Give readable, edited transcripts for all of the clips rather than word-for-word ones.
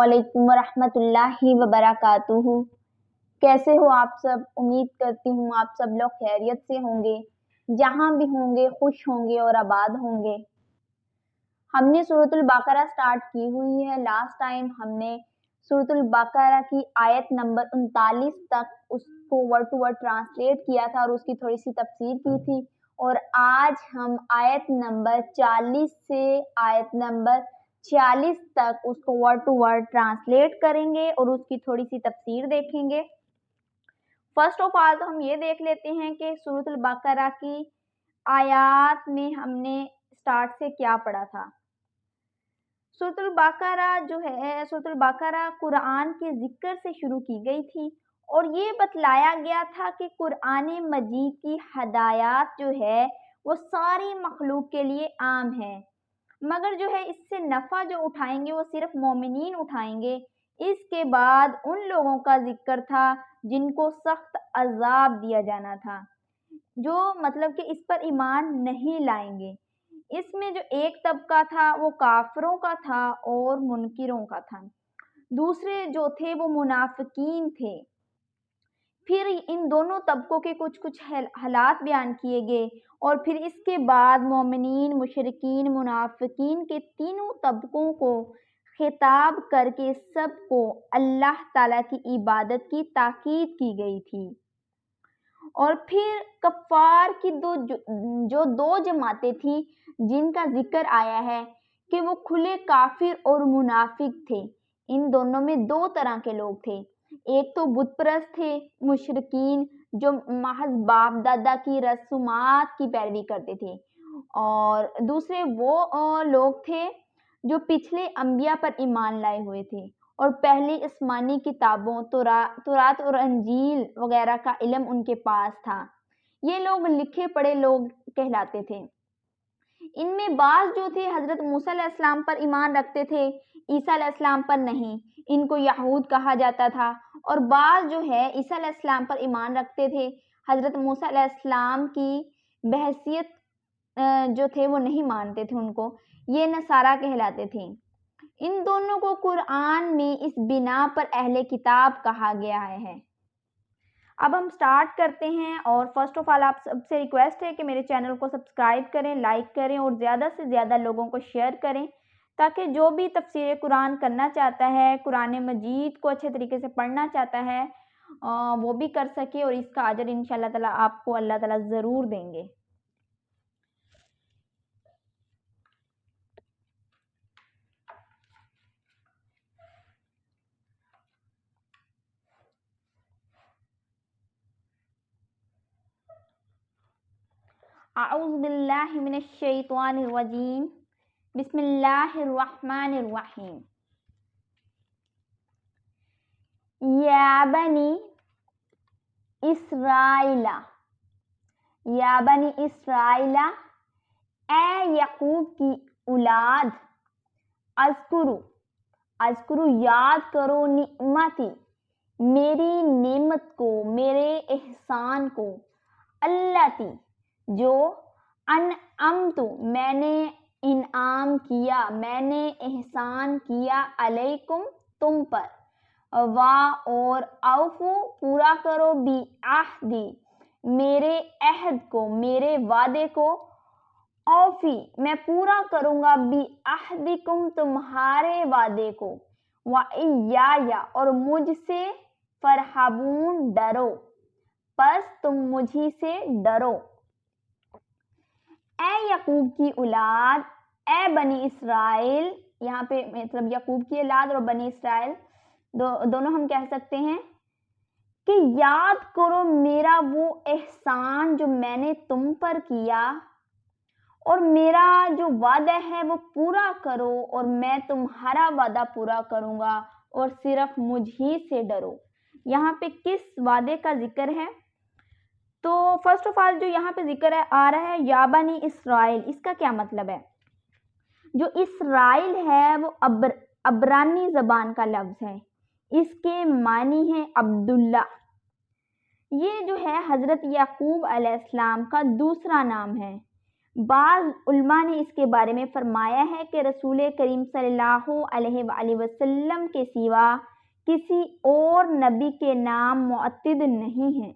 علیکم ورحمۃ اللہ وبرکاتہ۔ کیسے ہو آپ سب؟ امید کرتی ہوں آپ سب لوگ خیریت سے ہوں گے، جہاں بھی ہوں گے خوش ہوں گے اور آباد ہوں گے۔ ہم نے سورۃ البقرہ سٹارٹ کی ہوئی ہے۔ لاسٹ ٹائم ہم نے سورۃ البقرہ کی آیت نمبر 39 تک اس کو ورڈ ٹو ورڈ ٹرانسلیٹ کیا تھا اور اس کی تھوڑی سی تفسیر کی تھی، اور آج ہم آیت نمبر 40 سے آیت نمبر 46 تک اس کو ورڈ ٹو ورڈ ٹرانسلیٹ کریں گے اور اس کی تھوڑی سی تفسیر دیکھیں گے۔ فرسٹ آف آل تو ہم یہ دیکھ لیتے ہیں کہ سورۃ البقرہ کی آیات میں ہم نے سٹارٹ سے کیا پڑھا تھا۔ سورۃ البقرہ جو ہے، سورۃ البقرہ قرآن کے ذکر سے شروع کی گئی تھی، اور یہ بتلایا گیا تھا کہ قرآن مجید کی ہدایات جو ہے وہ ساری مخلوق کے لیے عام ہے، مگر جو ہے اس سے نفع جو اٹھائیں گے وہ صرف مومنین اٹھائیں گے۔ اس کے بعد ان لوگوں کا ذکر تھا جن کو سخت عذاب دیا جانا تھا، جو مطلب کہ اس پر ایمان نہیں لائیں گے۔ اس میں جو ایک طبقہ تھا وہ کافروں کا تھا اور منکروں کا تھا، دوسرے جو تھے وہ منافقین تھے۔ پھر ان دونوں طبقوں کے کچھ حالات بیان کیے گئے، اور پھر اس کے بعد مومنین، مشرکین، منافقین کے تینوں طبقوں کو خطاب کر کے سب کو اللہ تعالیٰ کی عبادت کی تاکید کی گئی تھی۔ اور پھر کفار کی دو جماعتیں تھیں جن کا ذکر آیا ہے کہ وہ کھلے کافر اور منافق تھے۔ ان دونوں میں دو طرح کے لوگ تھے، ایک تو بت پرست تھے، مشرکین جو محض باپ دادا کی رسومات کی پیروی کرتے تھے، اور دوسرے وہ لوگ تھے جو پچھلے انبیاء پر ایمان لائے ہوئے تھے اور پہلی آسمانی کتابوں تورات اور انجیل وغیرہ کا علم ان کے پاس تھا۔ یہ لوگ لکھے پڑھے لوگ کہلاتے تھے۔ ان میں بعض جو تھے حضرت موسیٰ علیہ السلام پر ایمان رکھتے تھے، عیسیٰ علیہ السلام پر نہیں، ان کو یہود کہا جاتا تھا، اور بعض جو ہے عیسیٰ علیہ السلام پر ایمان رکھتے تھے، حضرت موسیٰ علیہ السلام کی بحیثیت جو تھے وہ نہیں مانتے تھے ان کو، یہ نصارہ کہلاتے تھے۔ ان دونوں کو قرآن میں اس بنا پر اہل کتاب کہا گیا ہے۔ اب ہم سٹارٹ کرتے ہیں، اور فرسٹ آف آل آپ سب سے ریکویسٹ ہے کہ میرے چینل کو سبسکرائب کریں، لائک کریں اور زیادہ سے زیادہ لوگوں کو شیئر کریں، تاکہ جو بھی تفسیر قرآن کرنا چاہتا ہے، قرآن مجید کو اچھے طریقے سے پڑھنا چاہتا ہے، وہ بھی کر سکے، اور اس کا اجر انشاءاللہ تعالیٰ آپ کو اللہ تعالیٰ ضرور دیں گے۔ اعوذ باللہ من الشیطان الرجیم، بسم اللہ الرحمن الرحیم۔ یا بنی اسرائیل، یا بنی اسرائیل، اے یعقوب کی اولاد، اذکرو یاد کرو نعمتی، میری نعمت کو، میرے احسان کو، اللتی جو انعمت میں نے انعام کیا، میں نے احسان کیا، علیکم تم پر، اور اوفو پورا کرو، بی عہدی میرے عہد کو، میرے وعدے کو، اوفی میں پورا کروں گا، بی عہدکم تمہارے وعدے کو، وَإِيَّایَ اور مجھ سے، فَارْہَبُونَ ڈرو، پس تم مجھی سے ڈرو۔ اے یعقوب کی اولاد، اے بنی اسرائیل، یہاں پہ مطلب یعقوب کی اولاد اور بنی اسرائیل دونوں ہم کہہ سکتے ہیں کہ یاد کرو میرا وہ احسان جو میں نے تم پر کیا، اور میرا جو وعدہ ہے وہ پورا کرو، اور میں تمہارا وعدہ پورا کروں گا، اور صرف مجھ ہی سے ڈرو۔ یہاں پہ کس وعدے کا ذکر ہے؟ تو فرسٹ آف آل جو یہاں پہ ذکر آ رہا ہے یا بنی اسرائیل، اس کا کیا مطلب ہے؟ جو اسرائیل ہے وہ عبرانی زبان کا لفظ ہے، اس کے معنی ہے عبداللہ۔ یہ جو ہے حضرت یعقوب علیہ السلام کا دوسرا نام ہے، بعض علماء نے اس کے بارے میں فرمایا ہے کہ رسول کریم صلی اللہ علیہ وآلہ وسلم کے سوا کسی اور نبی کے نام معتد نہیں ہیں،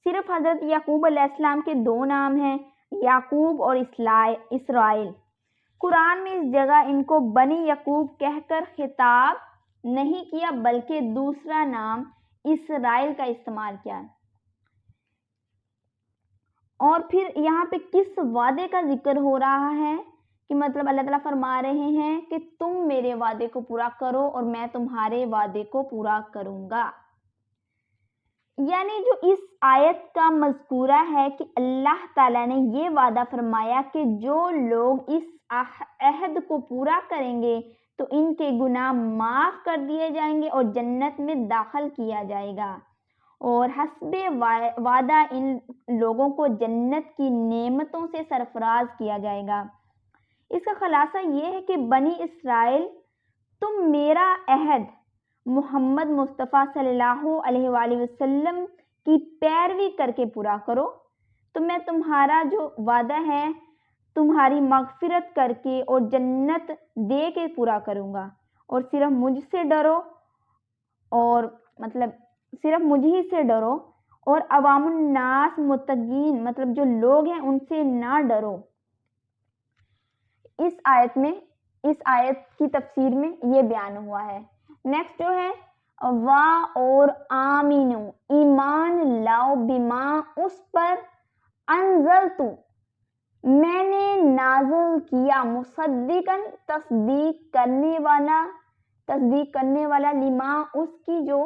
صرف حضرت یعقوب علیہ السلام کے 2 نام ہیں، یعقوب اور اسرائیل۔ قرآن میں اس جگہ ان کو بنی یعقوب کہہ کر خطاب نہیں کیا بلکہ دوسرا نام اسرائیل کا استعمال کیا۔ اور پھر یہاں پہ کس وعدے کا ذکر ہو رہا ہے کہ مطلب اللہ تعالیٰ فرما رہے ہیں کہ تم میرے وعدے کو پورا کرو اور میں تمہارے وعدے کو پورا کروں گا۔ یعنی جو اس آیت کا مذکورہ ہے کہ اللہ تعالیٰ نے یہ وعدہ فرمایا کہ جو لوگ اس عہد کو پورا کریں گے تو ان کے گناہ معاف کر دیے جائیں گے اور جنت میں داخل کیا جائے گا، اور حسب وعدہ ان لوگوں کو جنت کی نعمتوں سے سرفراز کیا جائے گا۔ اس کا خلاصہ یہ ہے کہ بنی اسرائیل، تم میرا عہد محمد مصطفیٰ صلی اللہ علیہ وآلہ وسلم کی پیروی کر کے پورا کرو تو میں تمہارا جو وعدہ ہے تمہاری مغفرت کر کے اور جنت دے کے پورا کروں گا، اور صرف مجھ سے ڈرو، اور مطلب صرف مجھ ہی سے ڈرو، اور عوام الناس متقین مطلب جو لوگ ہیں ان سے نہ ڈرو۔ اس آیت کی تفسیر میں یہ بیان ہوا ہے۔ نیکسٹ جو ہے اور آمینو، ایمان لاؤ، بما اس پر، انزلتو میں نے نازل کیا، مصدقاً تصدیق کرنے والا، لما اس کی جو،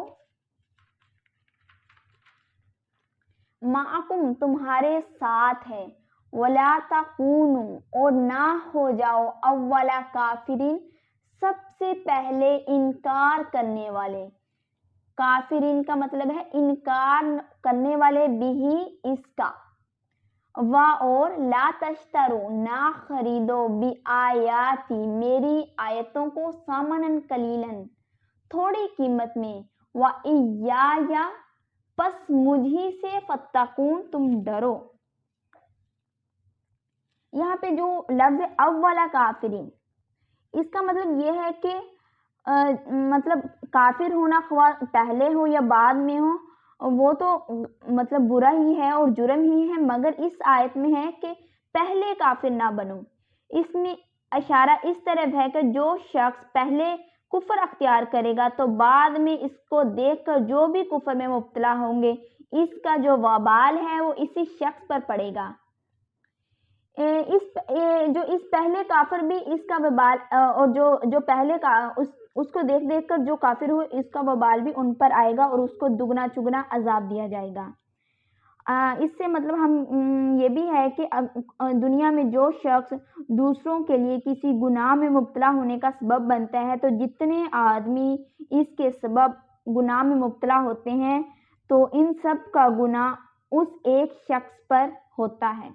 معکم تمہارے ساتھ ہے، ولا تکونوا اور نہ ہو جاؤ، اول کافرین سب سے پہلے انکار کرنے والے۔ کافرین کا مطلب ہے انکار کرنے والے، بھی اس کا، اور لا تشترو نہ خریدو، بی آیاتی میری آیتوں کو، ثمناً قلیلاً تھوڑی قیمت میں، وَإِيَّایَ پس مجھی سے، فَاتَّقُونَ تم ڈرو۔ یہاں پہ جو لفظ اولا کافرین، اس کا مطلب یہ ہے کہ مطلب کافر ہونا خواہ پہلے ہو یا بعد میں ہو وہ تو مطلب برا ہی ہے اور جرم ہی ہے، مگر اس آیت میں ہے کہ پہلے کافر نہ بنو۔ اس میں اشارہ اس طرف ہے کہ جو شخص پہلے کفر اختیار کرے گا تو بعد میں اس کو دیکھ کر جو بھی کفر میں مبتلا ہوں گے اس کا جو وبال ہے وہ اسی شخص پر پڑے گا۔ جو اس پہلے کافر بھی اس کا وبال، اور جو پہلے کا اس کو دیکھ کر جو کافر ہو اس کا وبال بھی ان پر آئے گا اور اس کو دگنا چگنا عذاب دیا جائے گا۔ اس سے مطلب ہم یہ بھی ہے کہ دنیا میں جو شخص دوسروں کے لیے کسی گناہ میں مبتلا ہونے کا سبب بنتا ہے تو جتنے آدمی اس کے سبب گناہ میں مبتلا ہوتے ہیں تو ان سب کا گناہ اس ایک شخص پر ہوتا ہے۔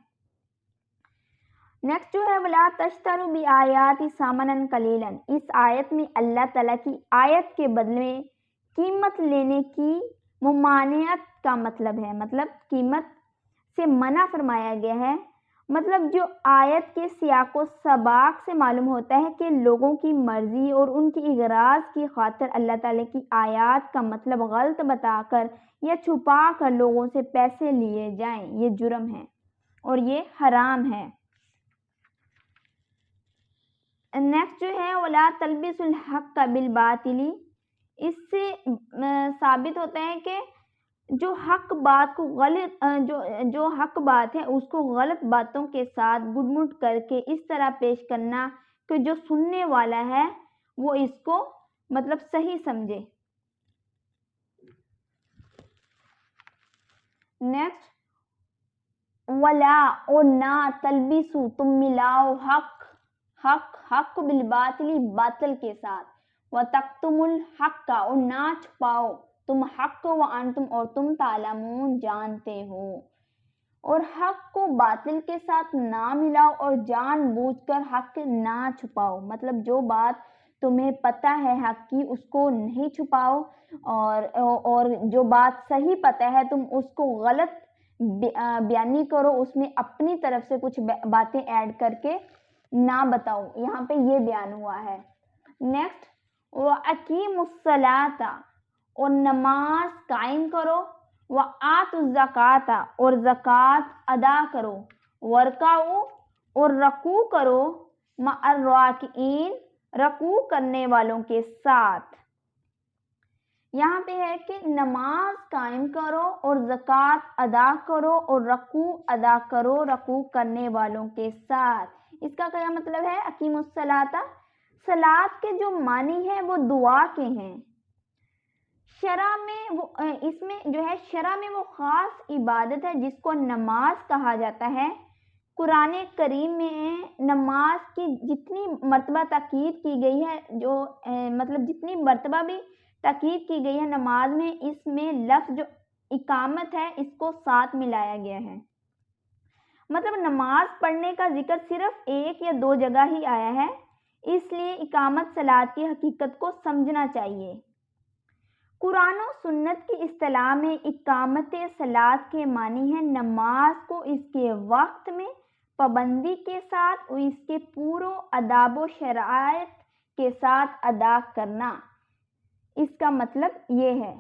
نیکسٹ جو ہے وَلَا تَشْتَرُوا بِآيَاتِ ثَمَنًا قَلِيلًا، اس آیت میں اللہ تعالیٰ کی آیت کے بدلے قیمت لینے کی ممانعت کا مطلب ہے، مطلب قیمت سے منع فرمایا گیا ہے۔ مطلب جو آیت کے سیاق و سباق سے معلوم ہوتا ہے کہ لوگوں کی مرضی اور ان کی اغراض کی خاطر اللہ تعالیٰ کی آیات کا مطلب غلط بتا کر یا چھپا کر لوگوں سے پیسے لیے جائیں، یہ جرم ہے اور یہ حرام ہے۔ نیکسٹ جو ہے وَلَا تَلْبِسُوا الْحَقَّ بِالْبَاطِلِ، اس سے ثابت ہوتا ہے کہ جو حق بات ہے اس کو غلط باتوں کے ساتھ گڈ کر کے اس طرح پیش کرنا کہ جو سننے والا ہے وہ اس کو مطلب صحیح سمجھے۔ نیکسٹ وَلَا اور نہ، تلبسو تم ملاؤ، حق بالباطل باطل کے ساتھ، وَتَكْتُمُوا الْحَقَّ اور نہ چھپاؤ تم حق، وَأَنْتُمْ اور تم تعلمون جانتے ہو، اور حق کو باطل کے ساتھ نہ ملاؤ اور جان بوجھ کر حق نہ چھپاؤ، مطلب جو بات تمہیں پتہ ہے حق کی اس کو نہیں چھپاؤ، اور جو بات صحیح پتہ ہے تم اس کو غلط بیانی کرو، اس میں اپنی طرف سے کچھ باتیں ایڈ کر کے نہ بتاؤ، یہاں پہ یہ بیان ہوا ہے۔ نیکسٹ وَأَقِیمُوا الصَّلَاةَ اور نماز قائم کرو، وَآتُوا الزَّکَاةَ اور زکوٰۃ ادا کرو، وَارْکَعُوا اور رکوع کرو، مع الراکعین رکوع کرنے والوں کے ساتھ۔ یہاں پہ ہے کہ نماز قائم کرو اور زکوٰۃ ادا کرو اور رکوع ادا کرو رکوع کرنے والوں کے ساتھ۔ اس کا کیا مطلب ہے؟ اقیم الصلاۃ، صلاۃ کے جو معنی ہیں وہ دعا کے ہیں۔ شرع میں وہ اس میں جو ہے شرع میں وہ خاص عبادت ہے جس کو نماز کہا جاتا ہے۔ قرآن کریم میں نماز کی جتنی مرتبہ تاکید کی گئی ہے، جو مطلب جتنی مرتبہ بھی تاکید کی گئی ہے نماز میں، اس میں لفظ جو اقامت ہے اس کو ساتھ ملایا گیا ہے۔ مطلب نماز پڑھنے کا ذکر صرف ایک یا دو جگہ ہی آیا ہے، اس لیے اقامت صلاۃ کی حقیقت کو سمجھنا چاہیے۔ قرآن و سنت کی اصطلاح میں اقامت صلاۃ کے معنی ہے نماز کو اس کے وقت میں پابندی کے ساتھ اور اس کے پورے آداب و شرائط کے ساتھ ادا کرنا، اس کا مطلب یہ ہے۔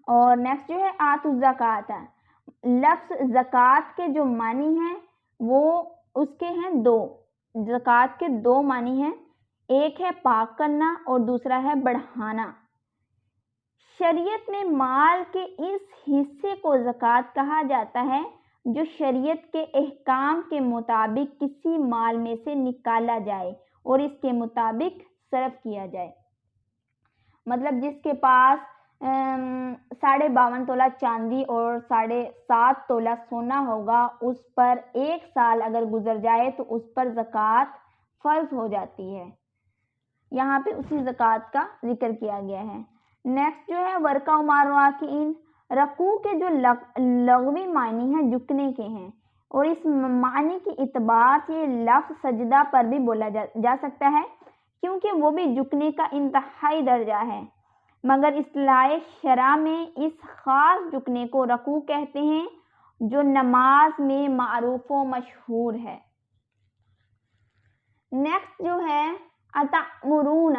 اور نیکسٹ جو ہے آتوا الزکوٰۃ، لفظ زکوٰۃ کے جو معنی ہیں وہ اس کے ہیں دو، زکوٰۃ کے دو معنی ہیں، ایک ہے پاک کرنا اور دوسرا ہے بڑھانا۔ شریعت میں مال کے اس حصے کو زکوٰۃ کہا جاتا ہے جو شریعت کے احکام کے مطابق کسی مال میں سے نکالا جائے اور اس کے مطابق صرف کیا جائے۔ مطلب جس کے پاس 52.5 تولہ چاندی اور 7.5 تولہ سونا ہوگا، اس پر 1 سال اگر گزر جائے تو اس پر زکوٰۃ فرض ہو جاتی ہے۔ یہاں پہ اسی زکوٰۃ کا ذکر کیا گیا ہے۔ نیکسٹ جو ہے وَارْکَعُوا مع الراکعین، رکوع کے جو لغوی معنی ہیں جھکنے کے ہیں، اور اس معنی کی اعتبار سے یہ لفظ سجدہ پر بھی بولا جا سکتا ہے کیونکہ وہ بھی جھکنے کا انتہائی درجہ ہے، مگر اصطلاح شرع میں اس خاص جھکنے کو رکوع کہتے ہیں جو نماز میں معروف و مشہور ہے۔ نیکسٹ جو ہے اتأمرون،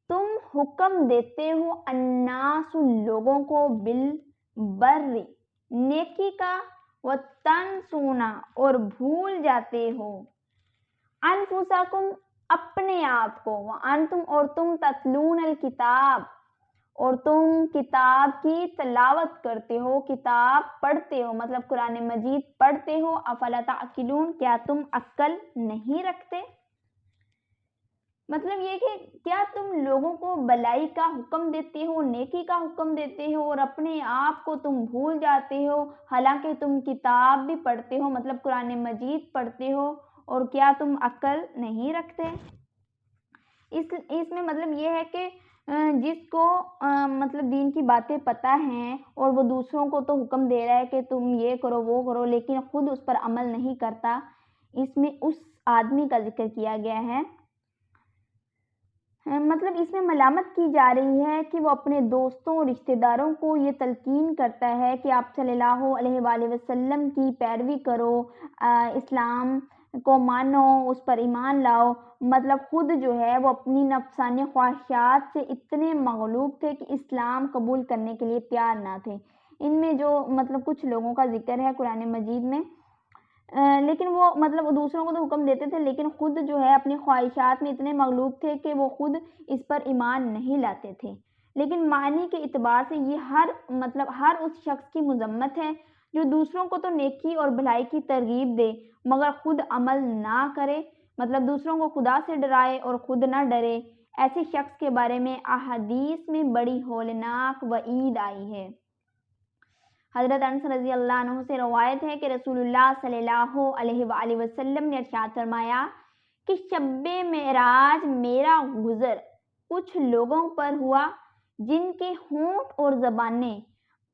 تم حکم دیتے ہو الناس لوگوں کو بالبر نیکی کا، وتنسون اور بھول جاتے ہو انفسکم اپنے آپ کو، وانتم اور تم تتلون الکتاب اور تم کتاب کی تلاوت کرتے ہو، کتاب پڑھتے ہو، مطلب قرآن مجید پڑھتے ہو۔ افلا تعقلون، کیا تم عقل نہیں رکھتے؟ مطلب یہ کہ کیا تم لوگوں کو بلائی کا حکم دیتے ہو، نیکی کا حکم دیتے ہو اور اپنے آپ کو تم بھول جاتے ہو، حالانکہ تم کتاب بھی پڑھتے ہو، مطلب قرآن مجید پڑھتے ہو، اور کیا تم عقل نہیں رکھتے؟ اس میں مطلب یہ ہے کہ جس کو مطلب دین کی باتیں پتہ ہیں اور وہ دوسروں کو تو حکم دے رہا ہے کہ تم یہ کرو وہ کرو، لیکن خود اس پر عمل نہیں کرتا، اس میں اس آدمی کا ذکر کیا گیا ہے۔ مطلب اس میں ملامت کی جا رہی ہے کہ وہ اپنے دوستوں اور رشتہ داروں کو یہ تلقین کرتا ہے کہ آپ صلی اللہ علیہ وآلہ وسلم کی پیروی کرو، اسلام کو مانو، اس پر ایمان لاؤ، مطلب خود جو ہے وہ اپنی نفسانی خواہشات سے اتنے مغلوب تھے کہ اسلام قبول کرنے کے لیے تیار نہ تھے۔ ان میں جو مطلب کچھ لوگوں کا ذکر ہے قرآن مجید میں، لیکن وہ مطلب دوسروں کو تو حکم دیتے تھے لیکن خود جو ہے اپنی خواہشات میں اتنے مغلوب تھے کہ وہ خود اس پر ایمان نہیں لاتے تھے۔ لیکن معنی کے اعتبار سے یہ ہر اس شخص کی مذمت ہے جو دوسروں کو تو نیکی اور بھلائی کی ترغیب دے مگر خود عمل نہ کرے، مطلب دوسروں کو خدا سے ڈرائے اور خود نہ ڈرے۔ ایسے شخص کے بارے میں احادیث میں بڑی ہولناک وعید آئی ہے۔ حضرت انس رضی اللہ عنہ سے روایت ہے کہ رسول اللہ صلی اللہ علیہ وآلہ وسلم نے ارشاد فرمایا کہ شب معراج میرا گزر کچھ لوگوں پر ہوا جن کے ہونٹ اور زبانیں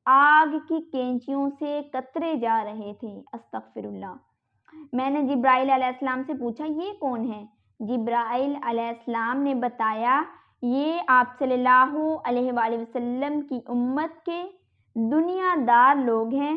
آگ کی کینچیوں سے کترے جا رہے تھے۔ استغفر اللہ۔ میں نے جبرائیل علیہ السلام سے پوچھا یہ کون ہے؟ جبرائیل علیہ السلام نے بتایا یہ آپ صلی اللہ علیہ وآلہ وسلم کی امت کے دنیا دار لوگ ہیں،